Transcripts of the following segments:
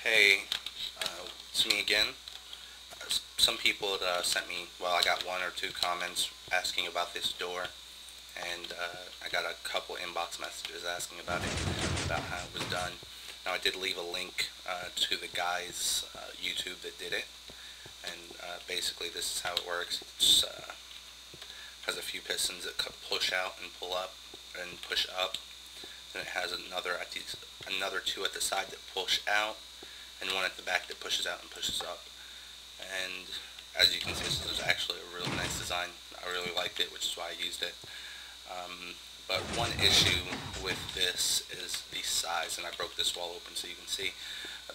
Hey, it's me again. Some people had sent me, well, I got one or two comments asking about this door, and I got a couple inbox messages asking about it, about how it was done. Now, I did leave a link to the guy's YouTube that did it, and basically this is how it works. It has a few pistons that push out and pull up and push up. Then it has another two at the side that push out, and one at the back that pushes out and pushes up. And as you can see, this is actually a really nice design. I really liked it, which is why I used it. But one issue with this is the size, and I broke this wall open so you can see.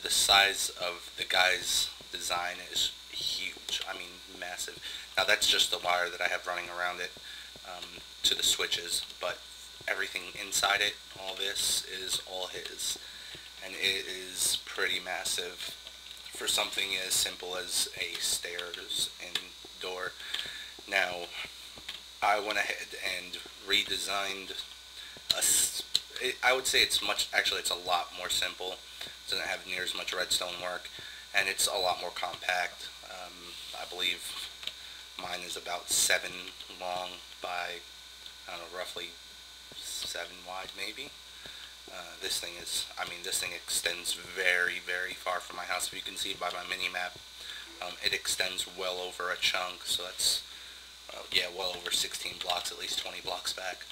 The size of the guy's design is huge. I mean, massive. Now that's just the wire that I have running around it to the switches, but everything inside it, all this, is all his. And it is pretty massive for something as simple as a stairs and door. Now, I went ahead and redesigned I would say it's a lot more simple. It doesn't have near as much redstone work, and it's a lot more compact. I believe mine is about 7 long by, I don't know, roughly 7 wide maybe. This thing extends very, very far from my house. If you can see by my mini map, it extends well over a chunk, so that's, yeah, well over 16 blocks, at least 20 blocks back.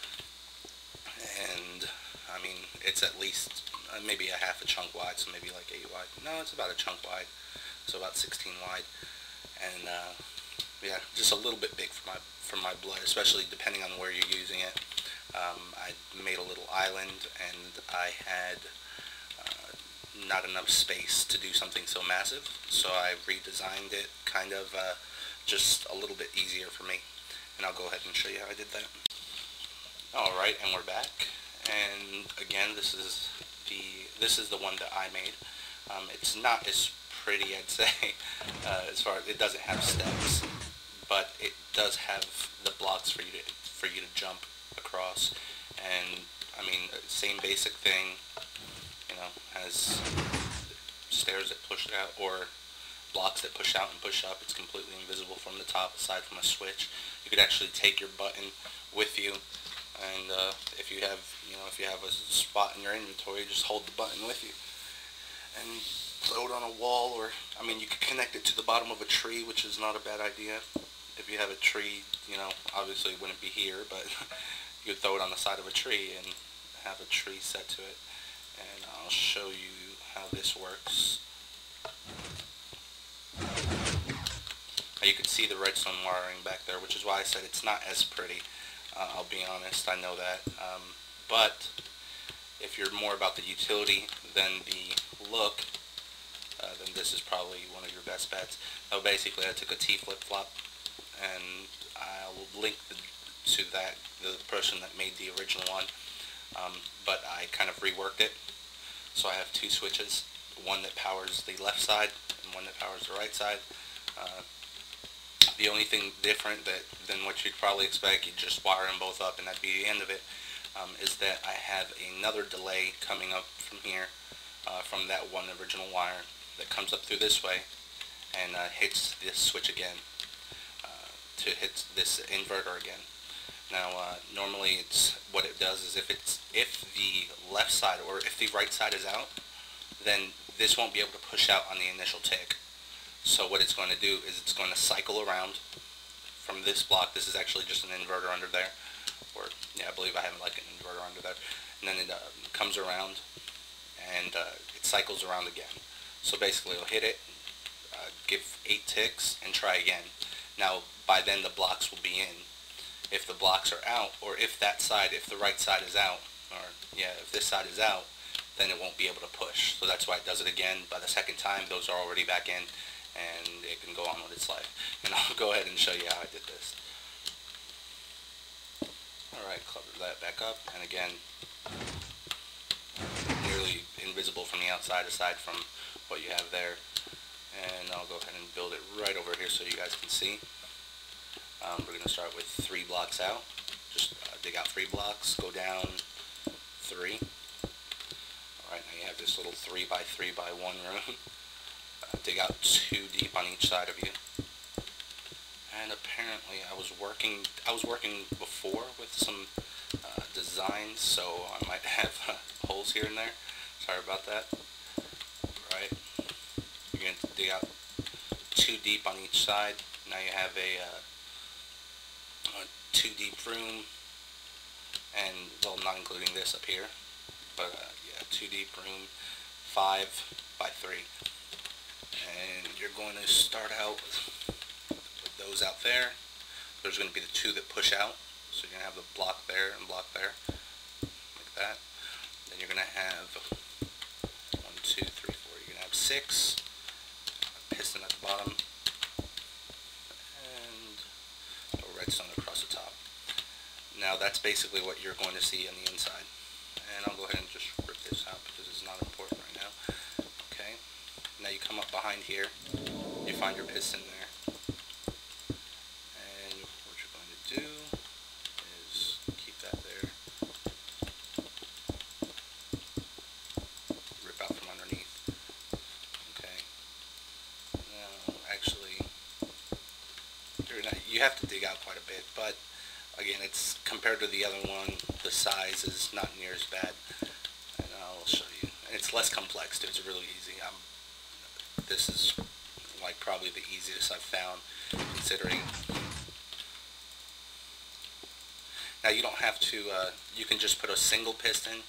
And, I mean, it's at least maybe a half a chunk wide, so maybe like 8 wide. No, it's about a chunk wide, so about 16 wide. And, yeah, just a little bit big for my blood, especially depending on where you're using it. I made a little island, and I had not enough space to do something so massive, so I redesigned it kind of just a little bit easier for me, and I'll go ahead and show you how I did that. Alright, and we're back, and again, this is the one that I made. It's not as pretty, I'd say, as far as it doesn't have steps, but it does have the blocks for you to jump across. And I mean, same basic thing, you know, has stairs that push out, or blocks that push out and push up. It's completely invisible from the top, aside from a switch. You could actually take your button with you, and if you have a spot in your inventory, just hold the button with you and throw it on a wall, or I mean, you could connect it to the bottom of a tree, which is not a bad idea. If you have a tree, you know, obviously it wouldn't be here, but you could throw it on the side of a tree and have a tree set to it. And I'll show you how this works. Now you can see the redstone wiring back there, which is why I said it's not as pretty. I'll be honest, I know that. But if you're more about the utility than the look, then this is probably one of your best bets. Now basically I took a t-flipflop, and I'll link to the person that made the original one, but I kind of reworked it. So I have 2 switches, one that powers the left side and one that powers the right side. The only thing different than what you'd probably expect, you just wire them both up and that'd be the end of it, is that I have another delay coming up from here, from that one original wire, that comes up through this way and hits this switch again, to hit this inverter again. Now, normally what it does is if the left side or if the right side is out, then this won't be able to push out on the initial tick. So what it's going to do is it's going to cycle around from this block. This is actually just an inverter under there, or yeah, I believe I have like an inverter under there. And then it comes around and it cycles around again. So basically, it'll hit it, give 8 ticks, and try again. Now, by then the blocks will be in. If the blocks are out, or if the right side is out, or yeah, if this side is out, then it won't be able to push. So that's why it does it again. By the second time, those are already back in, and it can go on with its life. And I'll go ahead and show you how I did this. Alright, cover that back up, and again, nearly invisible from the outside, aside from what you have there. And I'll go ahead and build it right over here so you guys can see. We're going to start with 3 blocks out. Just dig out 3 blocks, go down 3. Alright, now you have this this little 3x3x1 room. Dig out 2 deep on each side of you. And apparently I was working before with some designs, so I might have holes here and there. Sorry about that. Right, you're going to dig out 2 deep on each side. Now you have a 2 deep room, and well, not including this up here, but yeah, 2 deep room, 5x3. And you're going to start out with those out there. There's going to be the 2 that push out, so you're going to have the block there and block there, like that. Then you're going to have 1, 2, 3, 4. You're going to have 6, a piston at the bottom, and a redstone across the top. Now that's basically what you're going to see on the inside. And I'll go ahead and just rip this out because it's not important right now. Okay. Now you come up behind here, you find your piston there, and what you're going to do is keep that there, rip out from underneath. Okay. Now actually, you have to dig out quite a bit, but again, it's compared to the other one, the size is not near as bad, and I'll show you. And it's less complex too. It's really easy. This is like probably the easiest I've found, considering. Now you don't have to, you can just put a single piston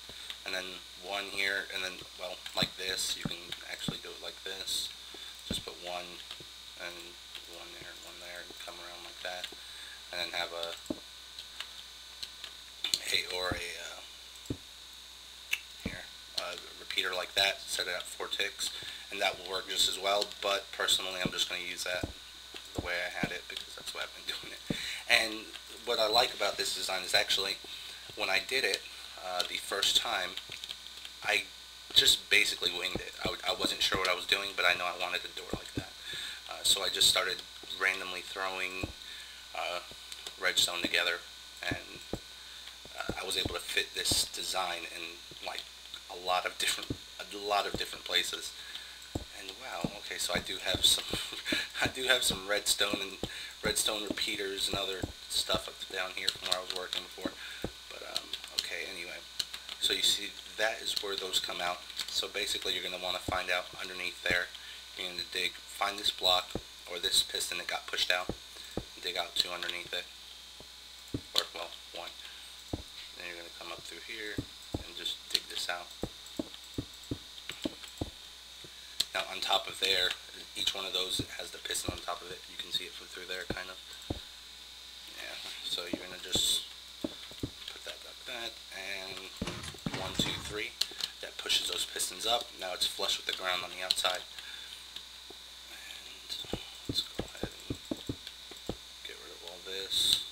and then one here, and then, well, like this. You can actually do it like this. Just put one and one there, and come around like that, and then have a repeater like that. Set it at 4 ticks, and that will work just as well. But personally, I'm just going to use that the way I had it because that's the way I've been doing it. And what I like about this design is actually, when I did it the first time, I just basically winged it. I wasn't sure what I was doing, but I know I wanted a door like that. So I just started randomly throwing redstone together, and I was able to fit this design in like a lot of different places. And wow, okay, so I do have some some redstone and redstone repeaters and other stuff up down here from where I was working before. But okay, anyway, so you see that is where those come out. So basically, you're going to want to find out underneath there. You're going to find this block or this piston that got pushed out, and dig out 2 underneath it, or well, 1. Then you're going to come up through here and just dig this out. Now on top of there, each one of those has the piston on top of it. You can see it through there, kind of. Yeah. So you're going to just put that like that, and 1, 2, 3. That pushes those pistons up. Now it's flush with the ground on the outside. And let's go ahead and get rid of all this.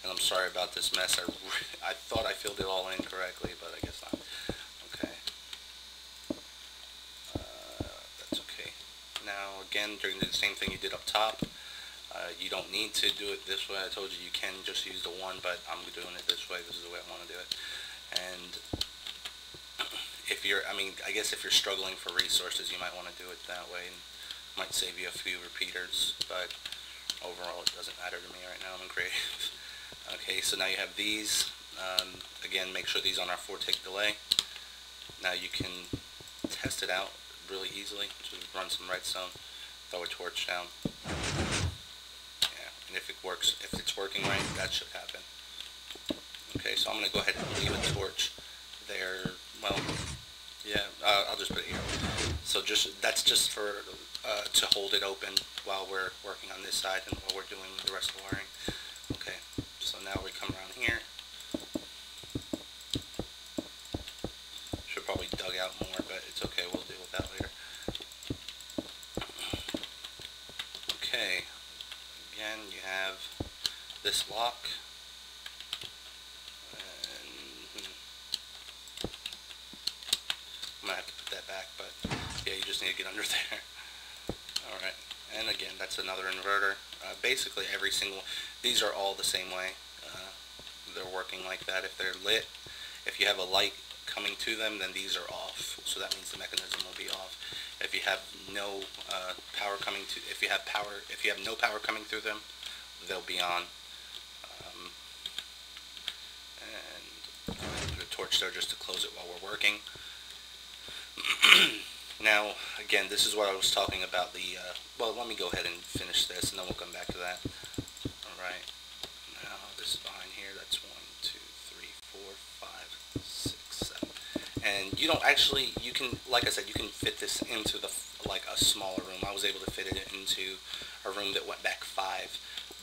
And I'm sorry about this mess. I thought I filled it all in correctly, but I guess not. Okay. That's okay. Now again, doing the same thing you did up top. You don't need to do it this way. I told you you can just use the 1, but I'm doing it this way. This is the way I want to do it. And if you're, I guess if you're struggling for resources, you might want to do it that way, and it might save you a few repeaters, but overall it doesn't matter to me right now. I'm creative. Okay, so now you have these. Again, make sure these on our 4-tick delay. Now you can test it out really easily. Just run some redstone, throw a torch down. Yeah, and if it works, if it's working right, that should happen. Okay, so I'm going to go ahead and leave a torch there. Well, yeah, I'll just put it here. So that's just for to hold it open while we're working on this side and while we're doing the rest of the wiring. Okay, so now we come around here. Should probably dug out more, but it's okay. We'll deal with that later. Okay, again, you have this lock. I'm going to have to put that back, but yeah, you just need to get under there. Alright, and again, that's another inverter. Basically these are all the same way. They're working like that. If they're lit, if you have a light coming to them, then these are off. so that means the mechanism will be off. If you have no power coming to, if you have no power coming through them, they'll be on. And put a torch there just to close it while we're working. Now, again, this is what I was talking about. Well, let me go ahead and finish this, and then we'll come back to that. All right. Now this is behind here. That's 1, 2, 3, 4, 5, 6, 7. And you don't actually, you can, like I said, you can fit this into like a smaller room. I was able to fit it into a room that went back 5,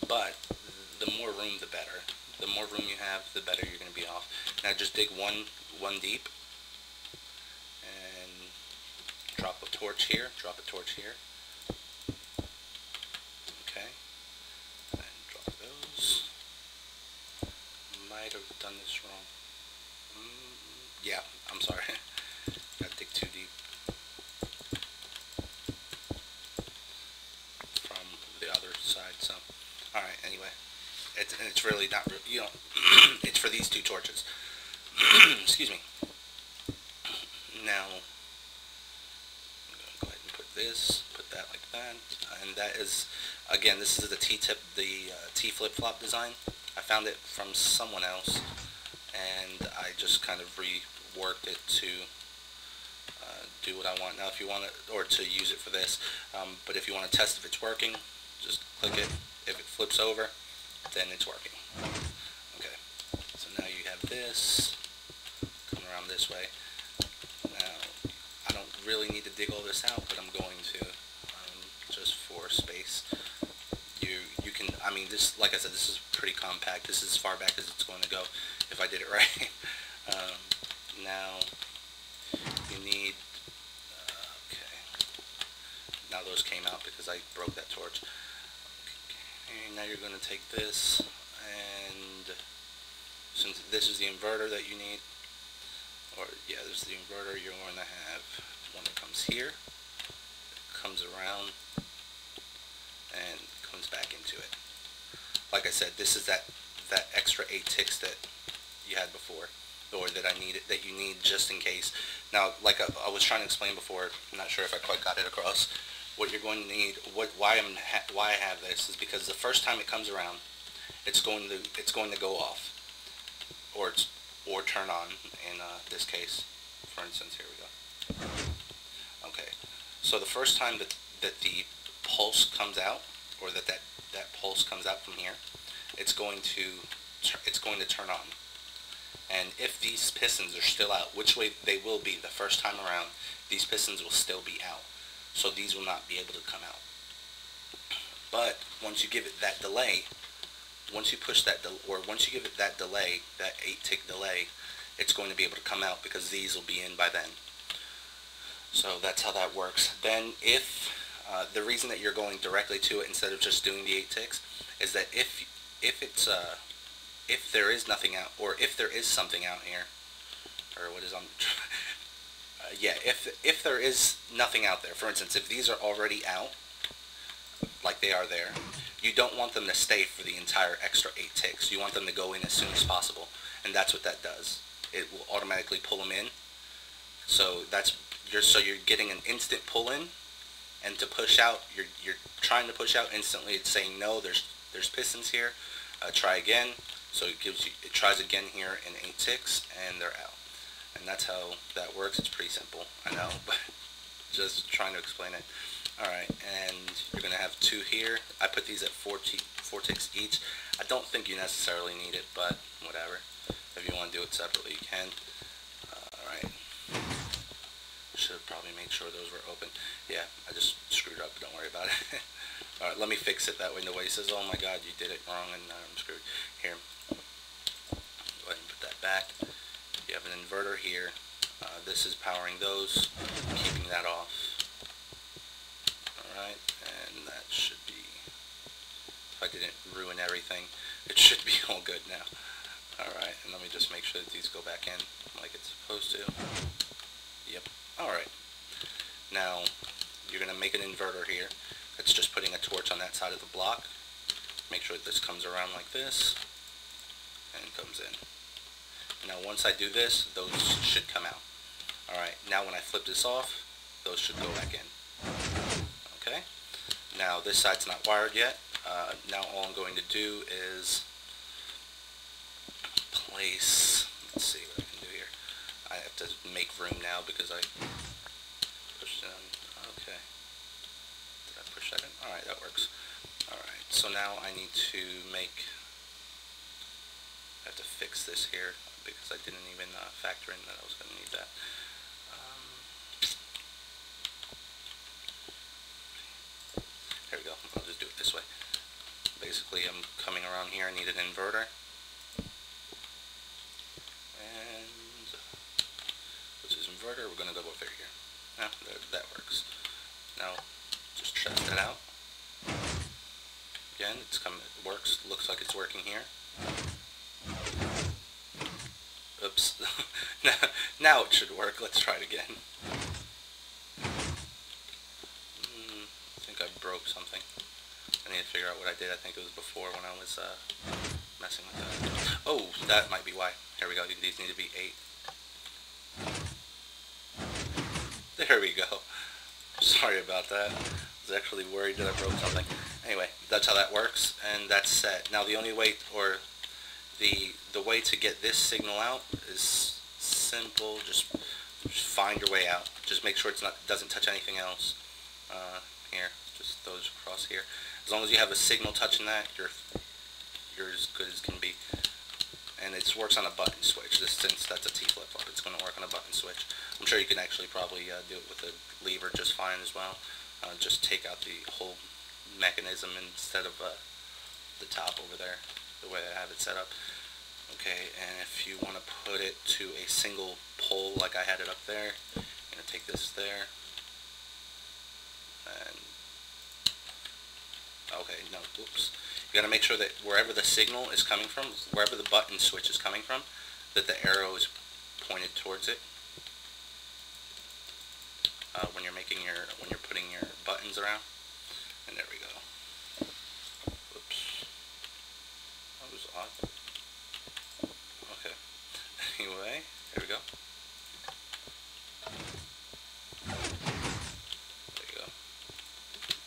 but the more room, the better. The more room you have, the better you're going to be off. Now just dig one deep, and drop a torch here. Okay, and drop those. Might have done this wrong. Yeah, I'm sorry. Gotta dig too deep from the other side. So, all right. Anyway, it's really not, you know, it's for these 2 torches. Excuse me. Now, I'm gonna go ahead and put that like that, and that is, again, this is the t-flipflop design. I found it from someone else, and I just kind of reworked it to do what I want. Now, if you want to, or to use it for this, but if you want to test if it's working, just click it. If it flips over, then it's working. Okay, so now you have this, come around this way. Now, I don't really need to dig all this out, but I'm going to, just for space. You can, I mean, this, like I said, this is pretty compact. This is as far back as it's going to go, if I did it right. Now, you need, okay, now those came out because I broke that torch. Okay, now you're going to take this, and since this is the inverter that you need, or yeah, this is the inverter, you're going to have one that comes here, comes around, and comes back into it. Like I said, this is that extra 8 ticks that you had before, or that you need just in case. Now, like I was trying to explain before, I'm not sure if I quite got it across. What you're going to need, why I have this is because the first time it comes around, it's going to go off, or turn on in this case. For instance, here we go. Okay, so the first time that the pulse comes out, or that pulse comes out from here, it's going to turn on. And if these pistons are still out, which way they will be the first time around, these pistons will still be out. So these will not be able to come out. But once you give it that delay, once you give it that delay, that 8-tick delay, it's going to be able to come out because these will be in by then. So that's how that works. Then if the reason that you're going directly to it instead of just doing the 8 ticks is that if there is nothing out, or if there is something out here, or what is on, yeah, if there is nothing out there, for instance, if these are already out, like they are there, you don't want them to stay for the entire extra 8 ticks. You want them to go in as soon as possible, and that's what that does. It will automatically pull them in. So you're getting an instant pull in, and to push out, you're trying to push out instantly. It's saying no, there's pistons here. Try again. So it tries again here in 8 ticks, and they're out. And that's how that works. It's pretty simple, I know, but just trying to explain it. Alright, and you're going to have 2 here. I put these at 4 ticks each. I don't think you necessarily need it, but whatever. If you want to do it separately, you can. Alright. Should have probably made sure those were open. Yeah, I just screwed up. Don't worry about it. Alright, let me fix it. That way nobody says, oh my god, you did it wrong and I'm screwed. Here. Go ahead and put that back. You have an inverter here. This is powering those, keeping that off. Alright, and that should be, if I didn't ruin everything, it should be all good now. Alright, and let me just make sure that these go back in like it's supposed to. Yep. Alright. Now, you're going to make an inverter here. It's just putting a torch on that side of the block. Make sure that this comes around like this, and comes in. Now once I do this, those should come out. Alright, now when I flip this off, those should go back in. Okay, now this side's not wired yet. Now all I'm going to do is place, let's see what I can do here. I have to make room now because I pushed it in. Okay, did I push that in? Alright, that works. Alright, so now I need to I have to fix this here because I didn't even factor in that I was going to need that. Here we go, I'll just do it this way. Basically, I'm coming around here, I need an inverter. And this is inverter, we're going to go over here. Now, that works. Now, just check that out. Again, it works, looks like it's working here. Oops. Now it should work, let's try it again. I think I broke something. I need to figure out what I did. I think it was before when I was messing with that. Oh, that might be why. Here we go. These need to be 8. There we go. Sorry about that. I was actually worried that I broke something. Anyway, that's how that works, and that's set. Now the only way, or the way to get this signal out is simple. Just find your way out. Just make sure it doesn't touch anything else. Here, just those across here. As long as you have a signal touching that, you're as good as can be. And it works on a button switch. Since that's a t-flipflop, it's going to work on a button switch. I'm sure you can actually probably do it with a lever just fine as well. Just take out the whole mechanism instead of the top over there, the way I have it set up. Okay, and if you want to put it to a single pole like I had it up there, you're going to take this there. And okay, no, oops. You got to make sure that wherever the signal is coming from, wherever the button switch is coming from, that the arrow is pointed towards it. When you're putting your buttons around. And there we go. Whoops. That was odd. Okay. Anyway, here we go. There you go.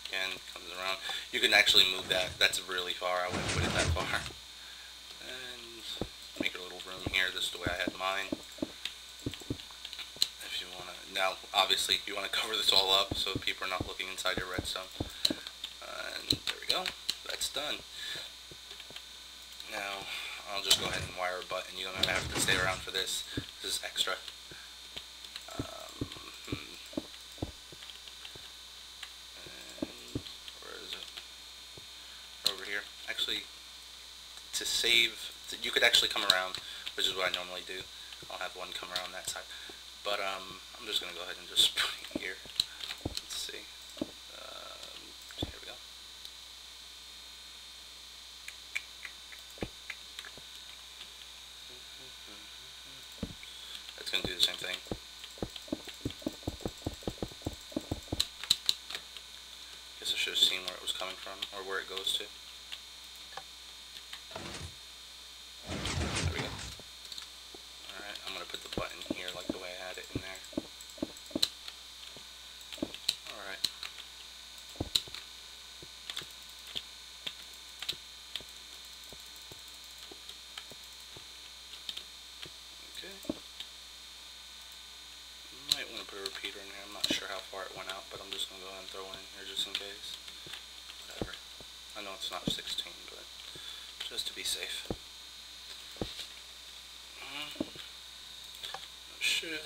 Again, comes around. You can actually move that. That's really far. I wouldn't put it that far. And make a little room here. This is the way I had mine. If you want to, now obviously you want to cover this all up so people are not looking inside your redstone. And there we go. That's done. Now I'll just go ahead and wire a button. You don't have to stay around for this. This is extra. Actually, to save, you could actually come around, which is what I normally do. I'll have one come around that side, but I'm just going to go ahead and just put it here. Let's see. Here we go. That's going to do the same thing. Guess I should have seen where it was coming from, or where it goes to. Put a repeater in there. I'm not sure how far it went out, but I'm just going to go ahead and throw one in here just in case. Whatever. I know it's not 16, but just to be safe. Should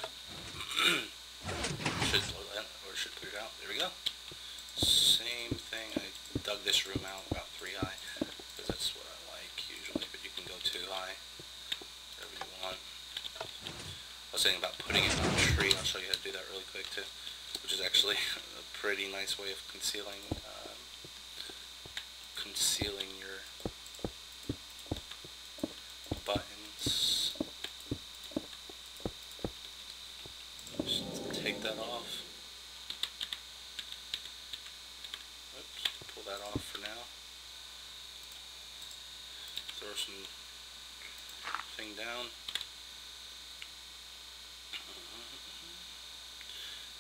blow that, or should put it out. There we go. Same thing. I dug this room out about 3 high, because that's what I like usually, but you can go 2 high, whatever you want. I was thinking about putting it on a tree. I'll show you how to do that really quick too, which is actually a pretty nice way of concealing your buttons. Just take that off. Oops, pull that off for now. Throw some thing down.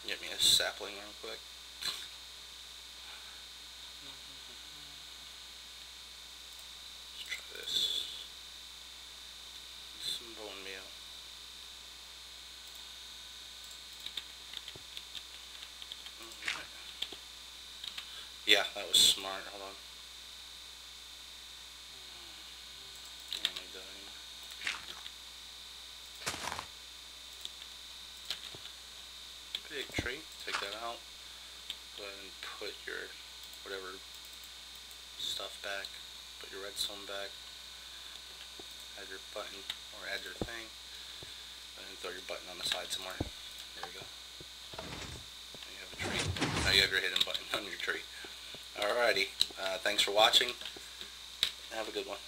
Get me a sapling real quick. Let's try this. Some bone meal. Alright. Yeah, that was smart. Hold on. Big tree. Take that out. Go ahead and put your whatever stuff back. Put your redstone back. Add your button or add your thing. And throw your button on the side somewhere. There you go. Now you have a tree. Now you have your hidden button on your tree. Alrighty. Thanks for watching. Have a good one.